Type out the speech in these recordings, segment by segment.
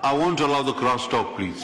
I won't allow the crosstalk, please.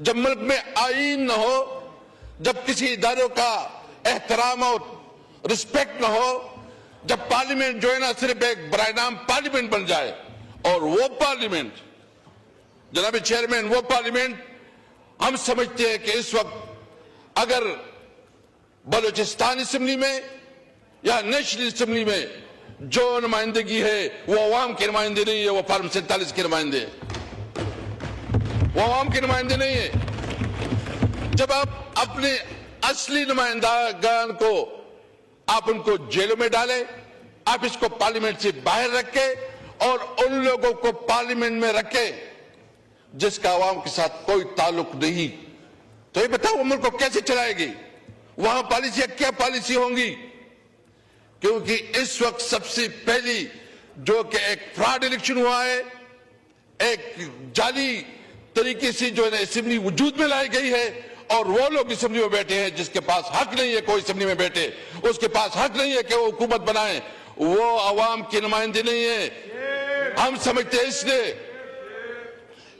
جب ملک میں آئین نہ ہو, جب کسی اداروں کا احترام اور رسپیکٹ نہ ہو, جب پارلیمنٹ جو ہے نا صرف ایک برائے نام پارلیمنٹ بن جائے, اور وہ پارلیمنٹ جناب چیئرمین, وہ پارلیمنٹ ہم سمجھتے ہیں کہ اس وقت اگر بلوچستان اسمبلی میں یا نیشنل اسمبلی میں جو نمائندگی ہے وہ عوام کی نمائندگی نہیں ہے, وہ فارم 47 کی نمائندے ہے, وہ عوام کی نمائندے نہیں ہے. جب آپ اپنے اصلی نمائندگان کو آپ ان کو جیلوں میں ڈالیں, آپ اس کو پارلیمنٹ سے باہر رکھیں اور ان لوگوں کو پارلیمنٹ میں رکھیں جس کا عوام کے ساتھ کوئی تعلق نہیں, تو یہ بتاؤ وہ ملک کو کیسے چلائے گی؟ وہاں پالیسیاں کیا پالیسی ہوں گی؟ کیونکہ اس وقت سب سے پہلی جو کہ ایک فراڈ الیکشن ہوا ہے, ایک جعلی طریقے سے جو ہے نا اسمبلی وجود میں لائی گئی ہے, اور وہ لوگ اسمبلی میں بیٹھے ہیں جس کے پاس حق نہیں ہے کوئی اسمبلی میں بیٹھے, اس کے پاس حق نہیں ہے کہ وہ حکومت بنائیں, وہ عوام کی نمائندے نہیں ہے. ہم سمجھتے ہیں اس لیے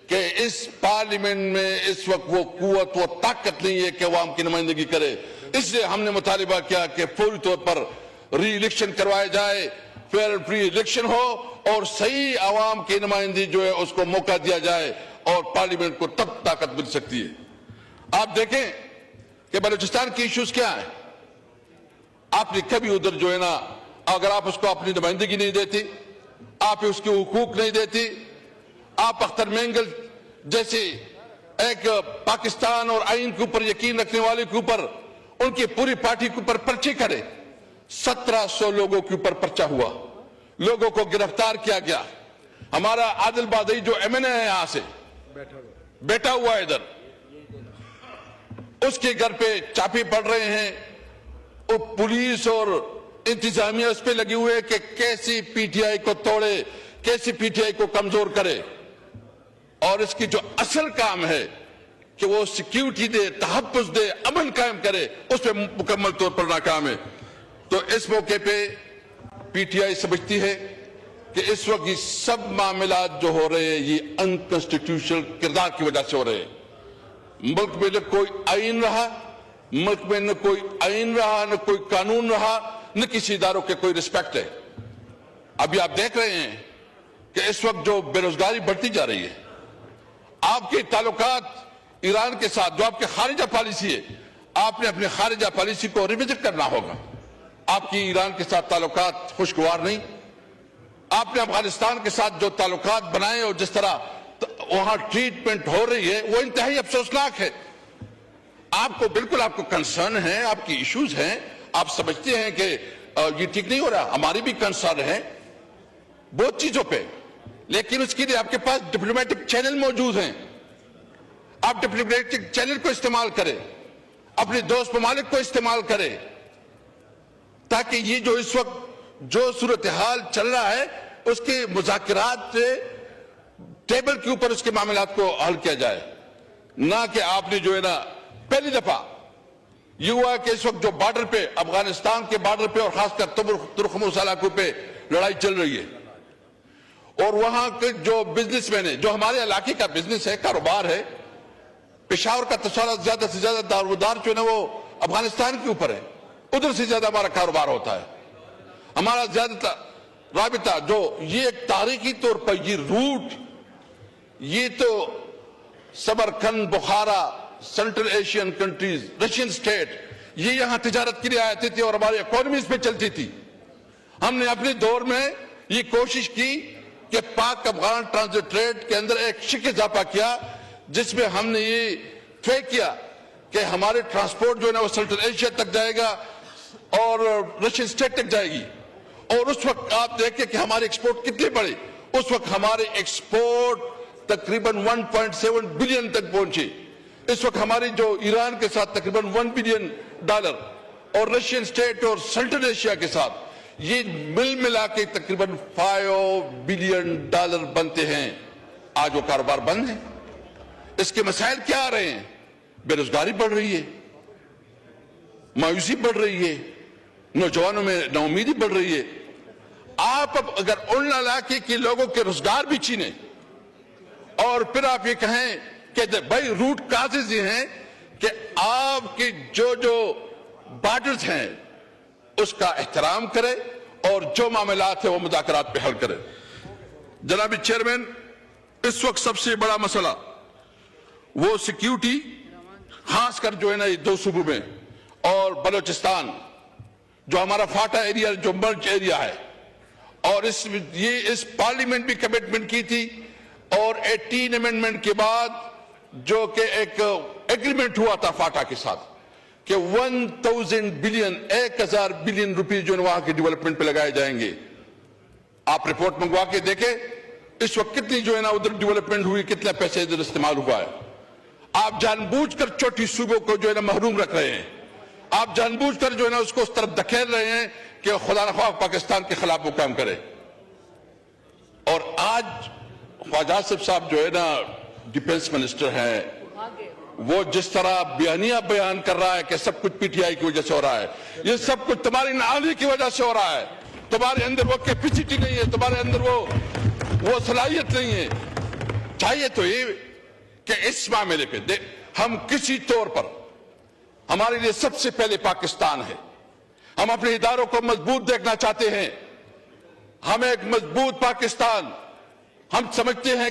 کہ اس پارلیمنٹ میں اس وقت وہ قوت, وہ طاقت نہیں ہے کہ عوام کی نمائندگی کرے. اس لیے ہم نے مطالبہ کیا کہ فوری طور پر ری الیکشن کروائے جائے, فیئر فری الیکشن ہو, اور صحیح عوام کی نمائندگی جو ہے اس کو موقع دیا جائے, اور پارلیمنٹ کو تب طاقت مل سکتی ہے. آپ دیکھیں کہ بلوچستان کی ایشوز کیا ہیں. آپ نے کبھی ادھر جو ہے نا, اگر آپ اس کو اپنی نمائندگی نہیں دیتی, آپ اس کے حقوق نہیں دیتی, آپ اختر مینگل جیسے ایک پاکستان اور آئین کے اوپر یقین رکھنے والے کے اوپر, ان کی پوری پارٹی کے اوپر پرچے کرے, 1700 لوگوں کے اوپر پرچہ ہوا, لوگوں کو گرفتار کیا گیا. ہمارا عادل بادئی جو ایم این اے ہے یہاں سے بیٹھا ہوا ہے ادھر, اس کے گھر پہ چاپے پڑ رہے ہیں, وہ پولیس اور انتظامیہ اس پہ لگے ہوئے کہ کیسی پی ٹی آئی کو توڑے, کیسی پی ٹی آئی کو کمزور کرے, اور اس کی جو اصل کام ہے کہ وہ سیکیورٹی دے, تحفظ دے, امن قائم کرے, اس پہ مکمل طور پر ناکام ہے. تو اس موقع پہ پی ٹی آئی سمجھتی ہے کہ اس وقت یہ سب معاملات جو ہو رہے ہیں یہ انکانسٹیٹیوشنل کردار کی وجہ سے ہو رہے ہیں. ملک میں نہ کوئی آئین رہا, ملک میں نہ کوئی آئین رہا, نہ کوئی قانون رہا, نہ کسی اداروں کے کوئی رسپیکٹ ہے. ابھی آپ دیکھ رہے ہیں کہ اس وقت جو بے روزگاری بڑھتی جا رہی ہے, آپ کے تعلقات ایران کے ساتھ جو آپ کے خارجہ پالیسی ہے, آپ نے اپنے خارجہ پالیسی کو ریوزٹ کرنا ہوگا. آپ کی ایران کے ساتھ تعلقات خوشگوار نہیں. آپ نے افغانستان کے ساتھ جو تعلقات بنائے اور جس طرح وہاں ٹریٹمنٹ ہو رہی ہے وہ انتہائی افسوسناک ہے. آپ کو بالکل آپ کو کنسرن ہے, آپ کی ایشوز ہیں, آپ سمجھتے ہیں کہ یہ ٹھیک نہیں ہو رہا. ہماری بھی کنسرن ہے بہت چیزوں پہ, لیکن اس کے لیے آپ کے پاس ڈپلومیٹک چینل موجود ہیں. آپ ڈپلومیٹک چینل کو استعمال کریں, اپنے دوست ممالک کو استعمال کریں, تاکہ یہ جو اس وقت جو صورتحال چل رہا ہے اس کے مذاکرات سے ٹیبل کے اوپر اس کے معاملات کو حل کیا جائے. نہ کہ آپ نے جو ہے نا پہلی دفعہ یہ ہوا کہ اس وقت جو بارڈر پہ, افغانستان کے بارڈر پہ اور خاص کر ترخموس علاقوں پہ لڑائی چل رہی ہے, اور وہاں کے جو بزنس مین ہیں, جو ہمارے علاقے کا بزنس ہے, کاروبار ہے, پشاور کا تصورات زیادہ سے زیادہ دارومدار جو ہے نا وہ افغانستان کے اوپر ہے, ادھر سے زیادہ ہمارا کاروبار ہوتا ہے. ہمارا زیادہ رابطہ جو یہ ایک تاریخی طور پر یہ روٹ, یہ تو Samarkand, Bukhara, central Asian countries, Russian state, یہ یہاں تجارت کے لیے آتی تھی اور ہماری اکانومیز پہ چلتی تھی. ہم نے اپنے دور میں یہ کوشش کی کہ پاک افغان ٹرانزٹ ٹریڈ کے اندر ایک شک اضافہ کیا, جس میں ہم نے یہ طے کیا کہ ہمارے ٹرانسپورٹ جو ہے نا وہ سینٹرل ایشیا تک جائے گا اور رشین سٹیٹ تک جائے گی. اور اس وقت آپ دیکھیں کہ ہمارے ایکسپورٹ کتنے بڑے, اس وقت ہمارے ایکسپورٹ تقریباً 1.7 بلین تک پہنچے. اس وقت ہماری جو ایران کے ساتھ تقریباً $1 بلین اور رشین سٹیٹ اور سینٹرل ایشیا کے ساتھ یہ مل ملا کے تقریباً $5 بلین بنتے ہیں. آج وہ کاروبار بند ہے. اس کے مسائل کیا آ رہے ہیں؟ بے روزگاری بڑھ رہی ہے, مایوسی بڑھ رہی ہے, نوجوانوں میں ناامیدی بڑھ رہی ہے. آپ اب اگر ان علاقے کے لوگوں کے روزگار بھی چھینے اور پھر آپ یہ کہیں کہ بھائی روٹ کازز یہ ہیں کہ آپ کی جو بارڈرز ہیں اس کا احترام کرے اور جو معاملات ہیں وہ مذاکرات پہ حل کرے. جناب چیئرمین، اس وقت سب سے بڑا مسئلہ وہ سیکیورٹی، خاص کر جو ہے نا یہ دو صوبوں میں اور بلوچستان جو ہمارا فاٹا ایریا جو مرج ایریا ہے، اور اس پارلیمنٹ بھی کمٹمنٹ کی تھی اور 18 امینڈمنٹ کے بعد جو کہ ایک ایگریمنٹ ہوا تھا فاٹا کے ساتھ کہ 1000 بلین روپیز جو وہاں کے ڈیولپمنٹ پہ لگائے جائیں گے. آپ رپورٹ منگوا کے دیکھیں اس وقت کتنی جو ہے نا ادھر ڈیولپمنٹ ہوئی، کتنا پیسے ادھر استعمال ہوا ہے. آپ جان بوجھ کر چھوٹی صوبوں کو جو ہے نا محروم رکھ رہے ہیں. آپ جان بوجھ کر جو ہے نا اس کو اس طرف دھکیل رہے ہیں کہ خدا نخواہ پاکستان کے خلاف وہ کام کرے. اور آج خواجہ آصف صاحب جو ہے نا ڈیفنس منسٹر ہیں، وہ جس طرح بیان کر رہا ہے کہ سب کچھ پی ٹی آئی کی وجہ سے ہو رہا ہے، یہ سب کچھ تمہاری نااہلی کی وجہ سے ہو رہا ہے. تمہارے اندر وہ کیپیسٹی نہیں ہے، تمہارے اندر وہ صلاحیت نہیں ہے. چاہیے تو یہ کہ اس معاملے پہ ہم کسی طور پر، ہمارے لیے سب سے پہلے پاکستان ہے. ہم اپنے اداروں کو مضبوط دیکھنا چاہتے ہیں. ہم ایک مضبوط پاکستان ہم سمجھتے ہیں